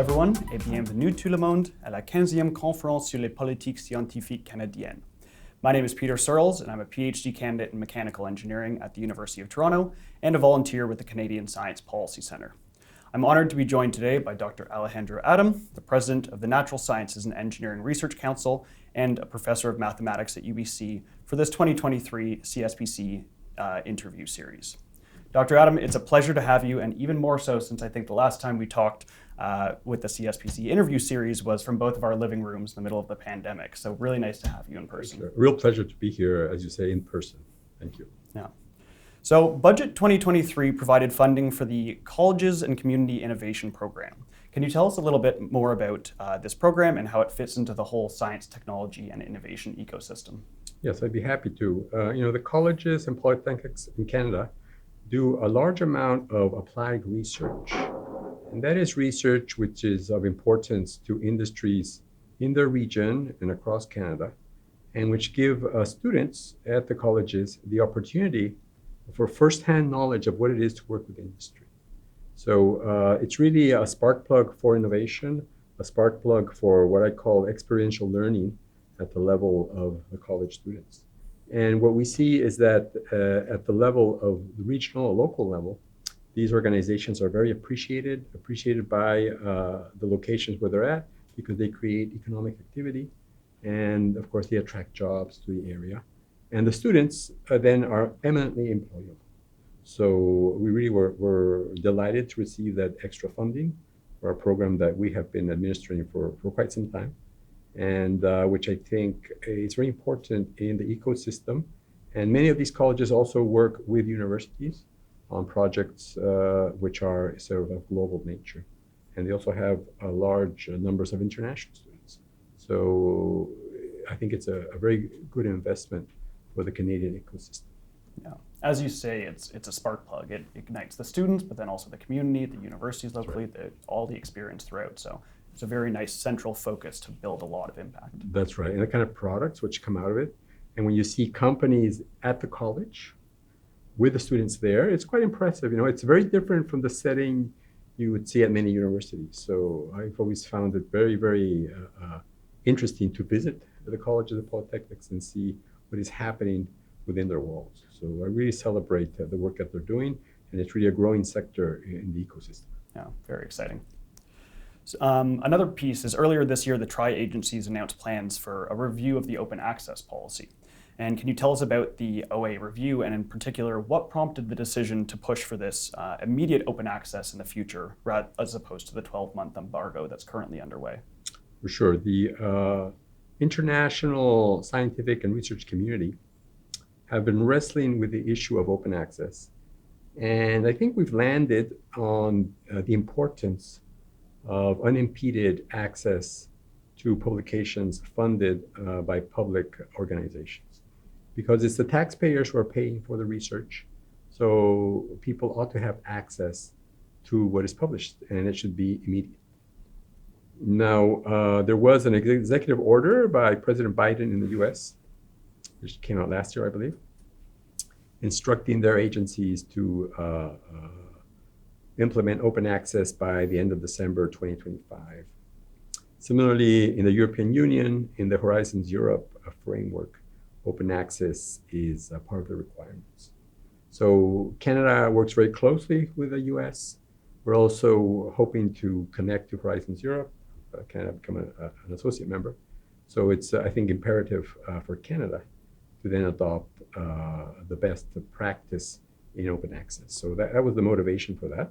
everyone et bienvenue tout le monde à la 15e conférence sur les politiques scientifiques canadiennes. My name is Peter Searles, and I'm a PhD candidate in mechanical engineering at the University of Toronto and a volunteer with the Canadian Science Policy Centre. I'm honored to be joined today by Dr. Alejandro Adem, the president of the Natural Sciences and Engineering Research Council and a professor of mathematics at UBC for this 2023 CSPC interview series. Dr. Adem, it's a pleasure to have you, and even more so since I think the last time we talked with the CSPC interview series was from both of our living rooms in the middle of the pandemic. So really nice to have you in person. It's a real pleasure to be here, as you say, in person. Thank you. Yeah. So Budget 2023 provided funding for the Colleges and Community Innovation Program. Can you tell us a little bit more about this program and how it fits into the whole science, technology, and innovation ecosystem? Yes, I'd be happy to. The colleges and polytechnics in Canada do a large amount of applied research. And that is research which is of importance to industries in their region and across Canada, and which give students at the colleges the opportunity for firsthand knowledge of what it is to work with industry. So it's really a spark plug for innovation, a spark plug for what I call experiential learning at the level of the college students. And what we see is that at the level of the regional or local level, these organizations are very appreciated by the locations where they're at, because they create economic activity. And of course, they attract jobs to the area. And the students then are eminently employable. So we really were delighted to receive that extra funding for a program that we have been administering for quite some time, and which I think is very important in the ecosystem. And many of these colleges also work with universities on projects which are sort of global nature. And they also have large numbers of international students. So I think it's a very good investment for the Canadian ecosystem. Yeah. As you say, it's a spark plug. It ignites the students, but then also the community, the universities locally, right, all the experience throughout. So it's a very nice central focus to build a lot of impact. That's right, and the kind of products which come out of it. And when you see companies at the college with the students there, it's quite impressive. It's very different from the setting you would see at many universities. So I've always found it very, very interesting to visit the colleges and polytechnics and see what is happening within their walls. So I really celebrate the work that they're doing, and it's really a growing sector in the ecosystem. Yeah, very exciting. Another piece is earlier this year, the tri-agencies announced plans for a review of the open access policy. And can you tell us about the OA review, and in particular, what prompted the decision to push for this immediate open access in the future, as opposed to the 12-month embargo that's currently underway? For sure. The international scientific and research community have been wrestling with the issue of open access. And I think we've landed on the importance of unimpeded access to publications funded by public organizations, because it's the taxpayers who are paying for the research. So people ought to have access to what is published, and it should be immediate. Now, there was an executive order by President Biden in the US, which came out last year, I believe, instructing their agencies to implement open access by the end of December 2025. Similarly, in the European Union, in the Horizons Europe framework, open access is a part of the requirements. So Canada works very closely with the US. We're also hoping to connect to Horizons Europe, Canada become an associate member. So it's, I think, imperative for Canada to then adopt the best practice in open access. So that was the motivation for that.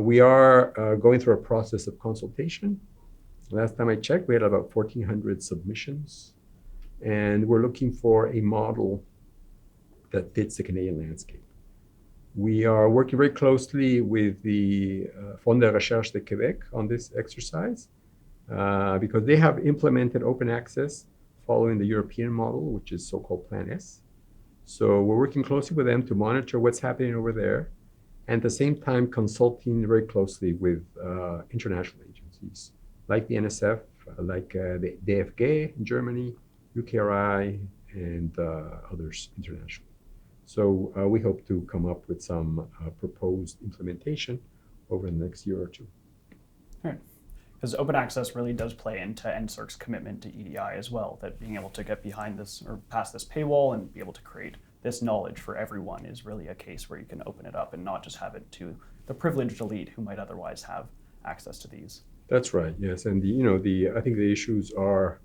We are going through a process of consultation. Last time I checked, we had about 1,400 submissions, and we're looking for a model that fits the Canadian landscape. We are working very closely with the Fonds de Recherche de Québec on this exercise, because they have implemented open access following the European model, which is so-called Plan S. So we're working closely with them to monitor what's happening over there, and at the same time consulting very closely with international agencies like the NSF, like the DFG in Germany, UKRI, and others internationally. So we hope to come up with some proposed implementation over the next year or two. All right. Because open access really does play into NSERC's commitment to EDI as well, that being able to get behind this or past this paywall and be able to create this knowledge for everyone is really a case where you can open it up and not just have it to the privileged elite who might otherwise have access to these. That's right, yes. And I think the issues are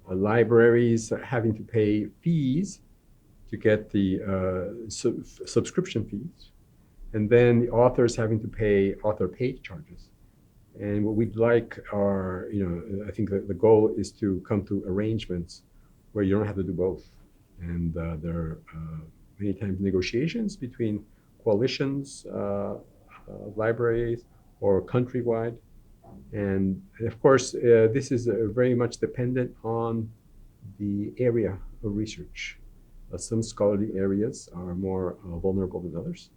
libraries having to pay fees to get the subscription fees, and then the authors having to pay author page charges. And what we'd like are, I think that the goal is to come to arrangements where you don't have to do both. And there are many times negotiations between coalitions, libraries, or countrywide. And of course, this is very much dependent on the area of research. Some scholarly areas are more vulnerable than others.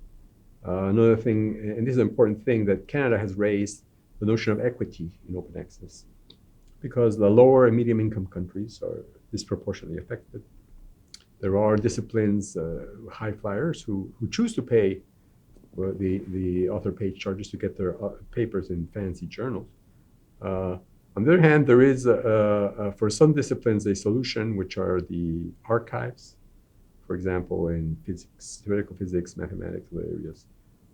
Another thing, and this is an important thing, that Canada has raised the notion of equity in open access, because the lower and medium income countries are disproportionately affected. There are disciplines, high flyers, who choose to pay the author page charges to get their papers in fancy journals. On the other hand, there is, for some disciplines, a solution, which are the archives. For example, in physics, theoretical physics, mathematics, other areas.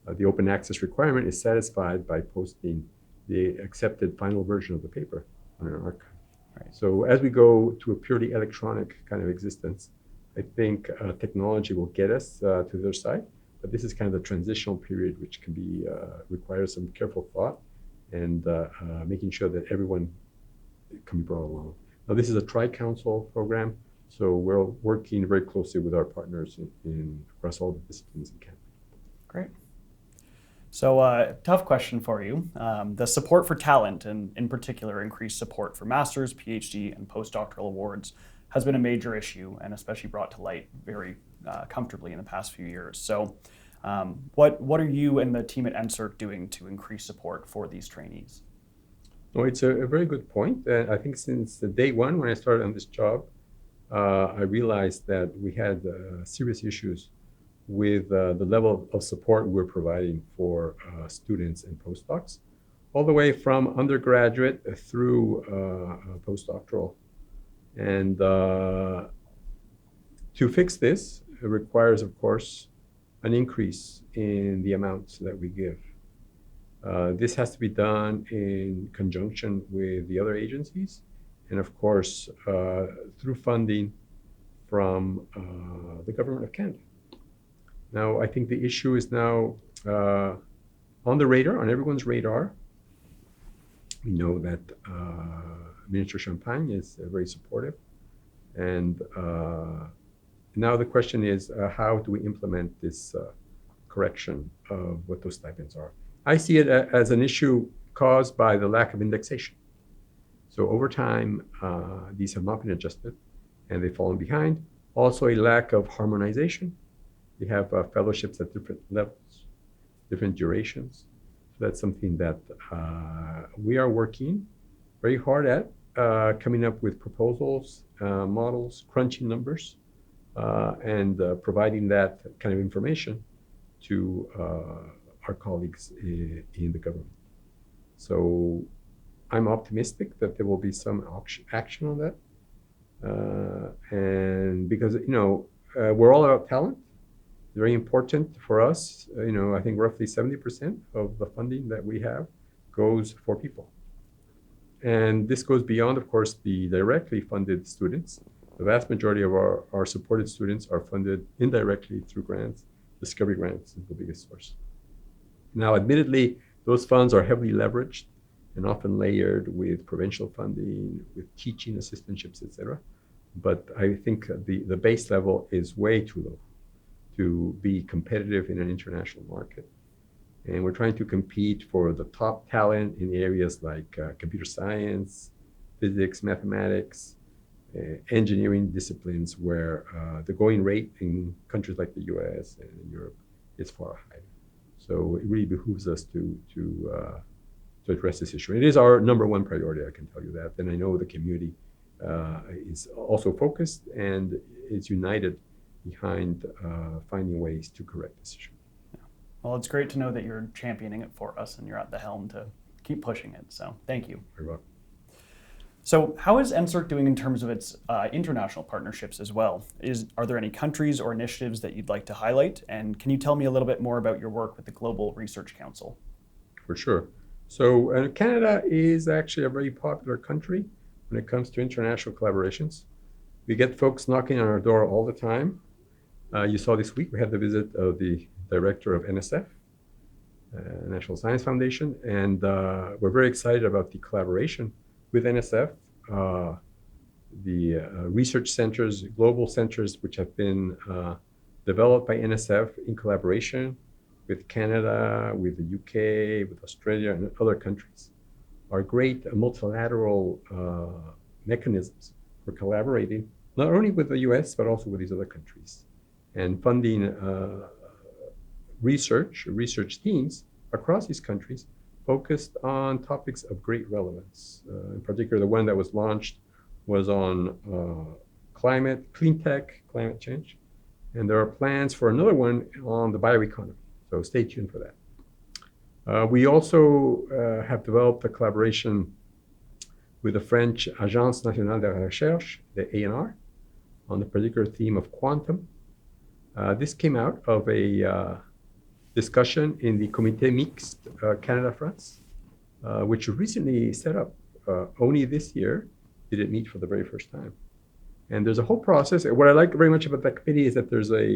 The open access requirement is satisfied by posting the accepted final version of the paper on an archive. Right. So as we go to a purely electronic kind of existence, I think technology will get us to the other side. But this is kind of the transitional period, which can be requires some careful thought and making sure that everyone can be brought along. Now, this is a tri-council program, so we're working very closely with our partners across all the disciplines in Canada. Great. So tough question for you. The support for talent, and in particular increased support for master's, PhD, and postdoctoral awards has been a major issue, and especially brought to light very comfortably in the past few years. So what are you and the team at NSERC doing to increase support for these trainees? Well, it's a very good point. I think since day one, when I started on this job, I realized that we had serious issues with the level of support we're providing for students and postdocs, all the way from undergraduate through postdoctoral. And to fix this, it requires, of course, an increase in the amounts that we give. This has to be done in conjunction with the other agencies, and of course, through funding from the Government of Canada. Now, I think the issue is now on the radar, on everyone's radar. We know that Minister Champagne is very supportive, and now the question is, how do we implement this correction of what those stipends are? I see it as an issue caused by the lack of indexation. So over time, these have not been adjusted, and they've fallen behind. Also, a lack of harmonization. We have fellowships at different levels, different durations. So that's something that we are working very hard at, coming up with proposals, models, crunching numbers, and providing that kind of information to our colleagues in the government. So I'm optimistic that there will be some action on that. And because, we're all about talent. Very important for us. I think roughly 70% of the funding that we have goes for people. And this goes beyond, of course, the directly funded students. The vast majority of our supported students are funded indirectly through grants. Discovery grants is the biggest source. Now, admittedly, those funds are heavily leveraged and often layered with provincial funding, with teaching assistantships, etc. But I think the base level is way too low to be competitive in an international market. And we're trying to compete for the top talent in areas like computer science, physics, mathematics, engineering disciplines, where the going rate in countries like the US and Europe is far higher. So it really behooves us to address this issue. It is our number one priority, I can tell you that. And I know the community is also focused and is united behind finding ways to correct this issue. Well, it's great to know that you're championing it for us and you're at the helm to keep pushing it. So thank you. Very well. So how is NSERC doing in terms of its international partnerships as well? Are there any countries or initiatives that you'd like to highlight? And can you tell me a little bit more about your work with the Global Research Council? For sure. So Canada is actually a very popular country when it comes to international collaborations. We get folks knocking on our door all the time. You saw this week we had the visit of the director of NSF, National Science Foundation, and we're very excited about the collaboration with NSF, the research centers, global centers, which have been developed by NSF in collaboration with Canada, with the UK, with Australia, and other countries, are great multilateral mechanisms for collaborating, not only with the US, but also with these other countries, and funding research teams across these countries focused on topics of great relevance. In particular, the one that was launched was on clean tech, climate change, and there are plans for another one on the bioeconomy. So stay tuned for that. We also have developed a collaboration with the French Agence Nationale de la Recherche, the ANR, on the particular theme of quantum. This came out of a discussion in the Comité Mixte Canada-France, which recently set up. Only this year did it meet for the very first time. And there's a whole process. What I like very much about that committee is that there's a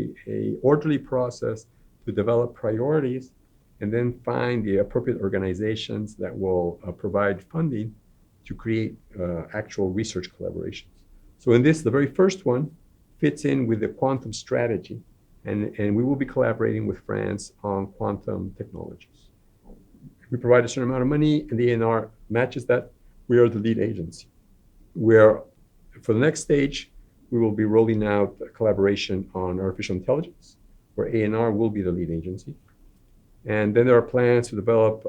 orderly process to develop priorities and then find the appropriate organizations that will provide funding to create actual research collaborations. So in this, the very first one fits in with the quantum strategy, and we will be collaborating with France on quantum technologies. We provide a certain amount of money, and the ANR matches that. We are the lead agency. For the next stage, we will be rolling out a collaboration on artificial intelligence, where ANR will be the lead agency. And then there are plans to develop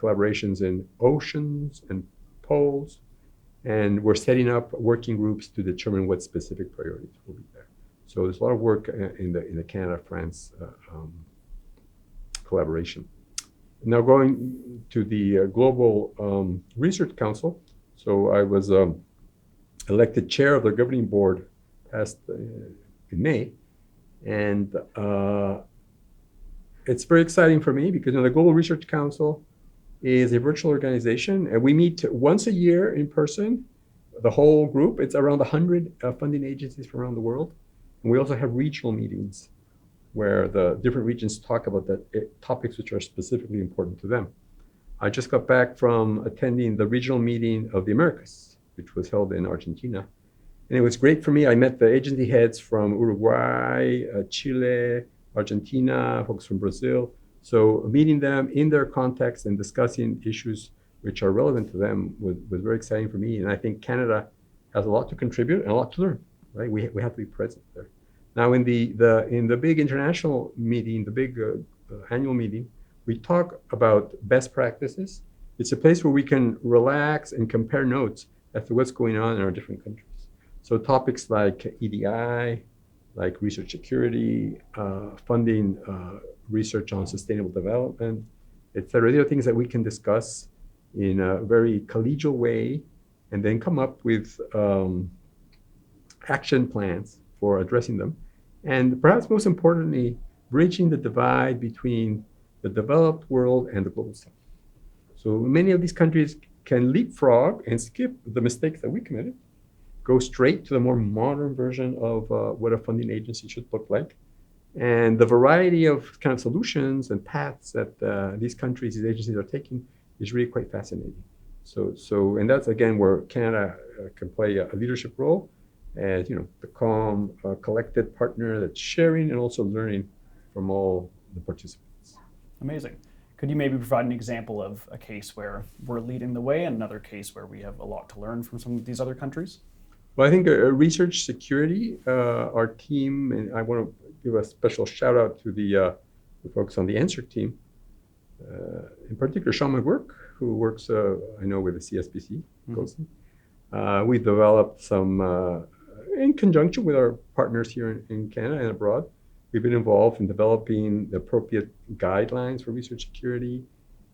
collaborations in oceans and poles, and we're setting up working groups to determine what specific priorities will be there. So there's a lot of work in the Canada-France collaboration. Now going to the Global Research Council. So I was elected chair of the governing board in May, and it's very exciting for me because the Global Research Council is a virtual organization, and we meet once a year in person, the whole group. It's around 100 funding agencies from around the world. And we also have regional meetings where the different regions talk about the topics which are specifically important to them. I just got back from attending the regional meeting of the Americas, which was held in Argentina. And it was great for me. I met the agency heads from Uruguay, Chile, Argentina, folks from Brazil. So meeting them in their context and discussing issues which are relevant to them was very exciting for me. And I think Canada has a lot to contribute and a lot to learn, right? We have to be present there. Now in the big international meeting, the big annual meeting, we talk about best practices. It's a place where we can relax and compare notes as to what's going on in our different countries. So topics like EDI, like research security, funding research on sustainable development, et cetera. These are things that we can discuss in a very collegial way and then come up with action plans for addressing them. And perhaps most importantly, bridging the divide between the developed world and the global south. So many of these countries can leapfrog and skip the mistakes that we committed, go straight to the more modern version of what a funding agency should look like. And the variety of kind of solutions and paths that these countries, these agencies are taking is really quite fascinating. So and that's again where Canada can play a leadership role as the calm, collected partner that's sharing and also learning from all the participants. Amazing. Could you maybe provide an example of a case where we're leading the way and another case where we have a lot to learn from some of these other countries? Well, I think research security, our team, and I want to give a special shout out to the folks on the NSERC team, in particular Sean McGurk, who works, I know, with the CSPC. Mm-hmm. We developed some, in conjunction with our partners here in Canada and abroad, we've been involved in developing the appropriate guidelines for research security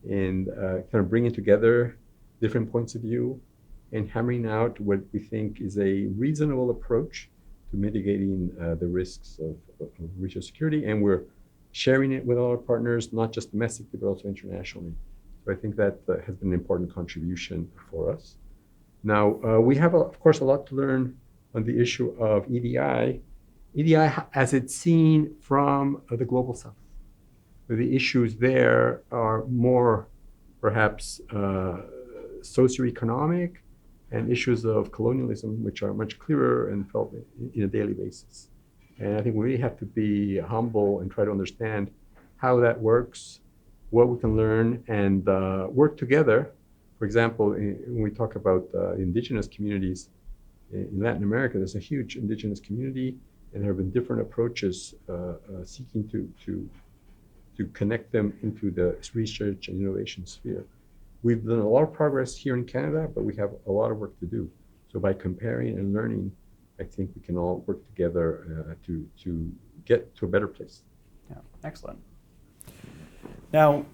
and kind of bringing together different points of view and hammering out what we think is a reasonable approach to mitigating the risks of research security. And we're sharing it with all our partners, not just domestically, but also internationally. So I think that has been an important contribution for us. Now, we have, of course, a lot to learn on the issue of EDI. EDI as it's seen from the global south. The issues there are more perhaps socioeconomic and issues of colonialism, which are much clearer and felt in a daily basis. And I think we really have to be humble and try to understand how that works, what we can learn, and work together. For example, when we talk about indigenous communities in Latin America, there's a huge indigenous community, and there have been different approaches seeking to connect them into the research and innovation sphere. We've done a lot of progress here in Canada, but we have a lot of work to do. So by comparing and learning, I think we can all work together to get to a better place. Yeah, excellent. Now,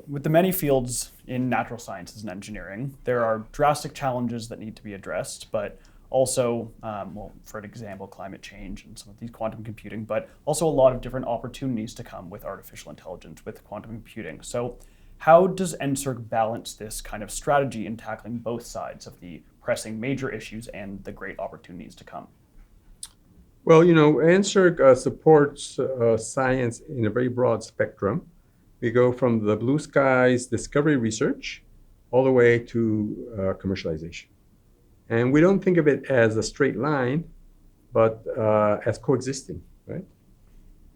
with the many fields in natural sciences and engineering, there are drastic challenges that need to be addressed, but also, for an example, climate change and some of these quantum computing, but also a lot of different opportunities to come with artificial intelligence, with quantum computing. So how does NSERC balance this kind of strategy in tackling both sides of the pressing major issues and the great opportunities to come? Well, NSERC supports science in a very broad spectrum. We go from the blue skies discovery research all the way to commercialization. And we don't think of it as a straight line, but as coexisting, right?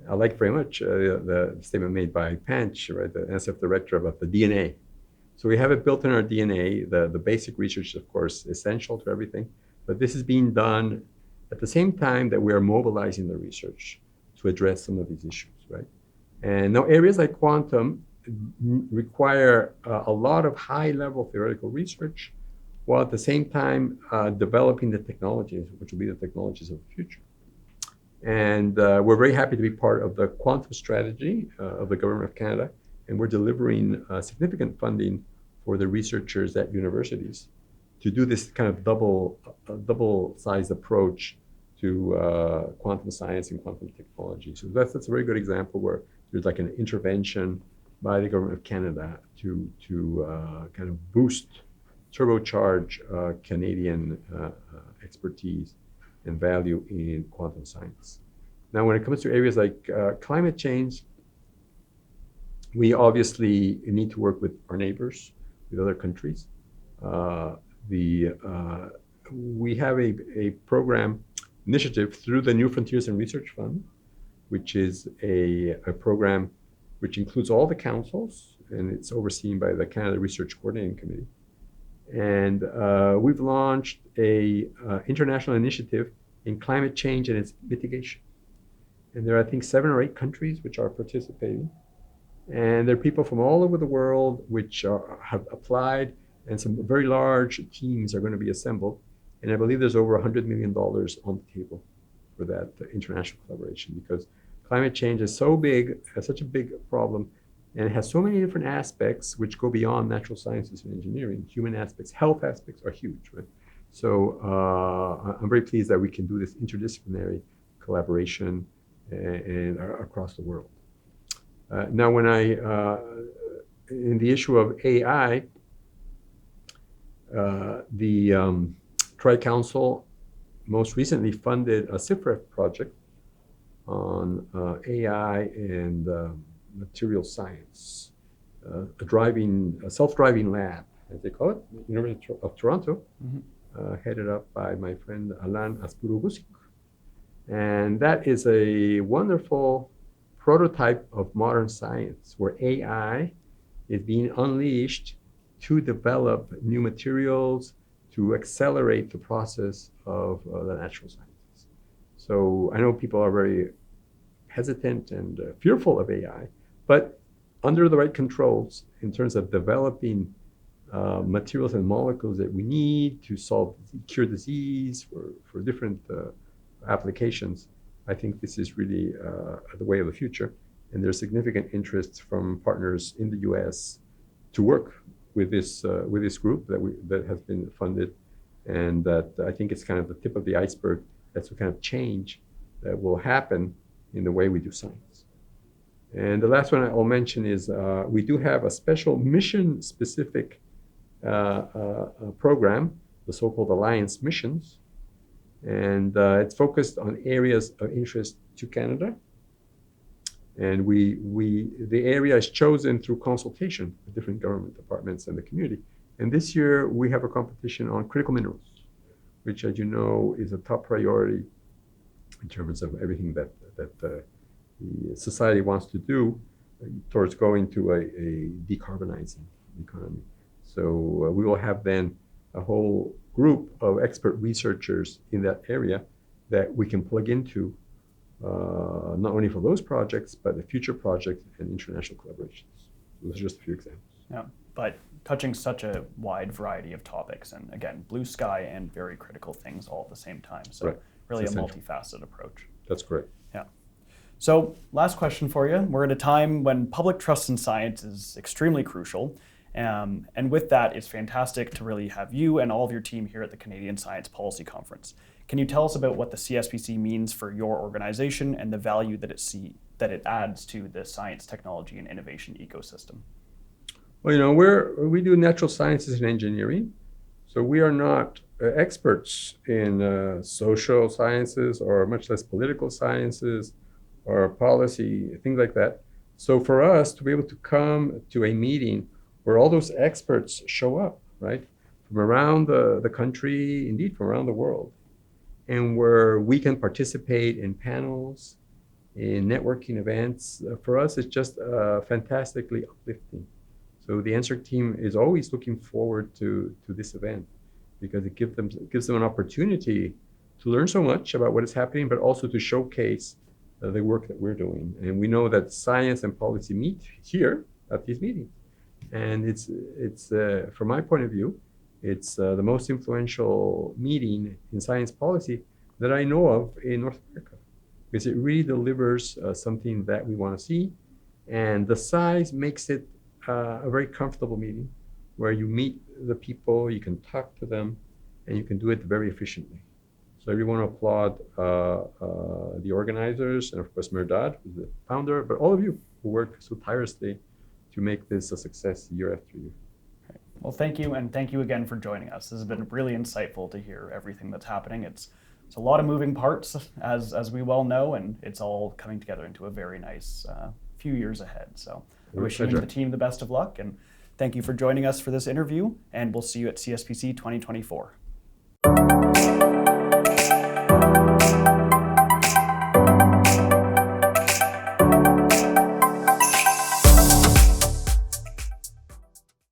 I like very much the statement made by Panch, right, the NSF director, about the DNA. So we have it built in our DNA. The basic research, of course, essential to everything. But this is being done at the same time that we are mobilizing the research to address some of these issues, right? And now areas like quantum require a lot of high-level theoretical research, while at the same time developing the technologies, which will be the technologies of the future. And we're very happy to be part of the quantum strategy of the Government of Canada, and we're delivering significant funding for the researchers at universities to do this kind of double-sized approach to quantum science and quantum technology. So that's a very good example where there's like an intervention by the Government of Canada to kind of boost, turbocharge Canadian expertise and value in quantum science. Now, when it comes to areas like climate change, we obviously need to work with our neighbors, with other countries. We have a program initiative through the New Frontiers in Research Fund, which is a program which includes all the councils, and it's overseen by the Canada Research Coordinating Committee. And we've launched a international initiative in climate change and its mitigation. And there are, I think, 7 or 8 countries which are participating. And there are people from all over the world which have applied, and some very large teams are going to be assembled. And I believe there's over $100 million on the table for that international collaboration, because climate change is so big, such a big problem, and it has so many different aspects which go beyond natural sciences and engineering. Human aspects, health aspects are huge, right? So I'm very pleased that we can do this interdisciplinary collaboration and across the world. Now, when in the issue of AI, the Tri-Council most recently funded a CIFREF project on AI and material science, a self-driving lab, as they call it, University of Toronto, headed up by my friend Alan Aspurugusic. And that is a wonderful prototype of modern science, where AI is being unleashed to develop new materials, to accelerate the process of the natural sciences. So I know people are very hesitant and fearful of AI, but under the right controls, in terms of developing materials and molecules that we need to cure disease for different applications, I think this is really the way of the future. And there's significant interest from partners in the US to work with this group that has been funded, and that I think it's kind of the tip of the iceberg. That's the kind of change that will happen in the way we do science. And the last one I'll mention is we do have a special mission-specific program, the so-called Alliance Missions, and it's focused on areas of interest to Canada. And the area is chosen through consultation with different government departments and the community. And this year we have a competition on critical minerals, which, as you know, is a top priority in terms of everything that the society wants to do towards going to a decarbonizing economy. So we will have then a whole group of expert researchers in that area that we can plug into, not only for those projects, but the future projects and international collaborations. Those are just a few examples. Yeah, but touching such a wide variety of topics, and again, blue sky and very critical things all at the same time. So right. Really a multifaceted approach. That's correct. Yeah. So last question for you. We're at a time when public trust in science is extremely crucial. And with that, it's fantastic to really have you and all of your team here at the Canadian Science Policy Conference. Can you tell us about what the CSPC means for your organization and the value that it adds to the science, technology, and innovation ecosystem? Well, we do natural sciences and engineering, so we are not experts in social sciences or much less political sciences or policy, things like that. So for us to be able to come to a meeting where all those experts show up, right, from around the country, indeed from around the world, and where we can participate in panels, in networking events, for us it's just fantastically uplifting. So the NSERC team is always looking forward to this event because it gives them an opportunity to learn so much about what is happening, but also to showcase the work that we're doing. And we know that science and policy meet here at these meetings. And it's from my point of view, it's the most influential meeting in science policy that I know of in North America, because it really delivers something that we want to see. And the size makes it a very comfortable meeting where you meet the people, you can talk to them, and you can do it very efficiently. So I really want to applaud the organizers, and of course Merdad, who's the founder, but all of you who work so tirelessly to make this a success year after year. Okay. Well, thank you, and thank you again for joining us. This has been really insightful to hear everything that's happening. It's a lot of moving parts, as we well know, and it's all coming together into a very nice few years ahead. So I wish you and the team the best of luck, and thank you for joining us for this interview, and we'll see you at CSPC 2024.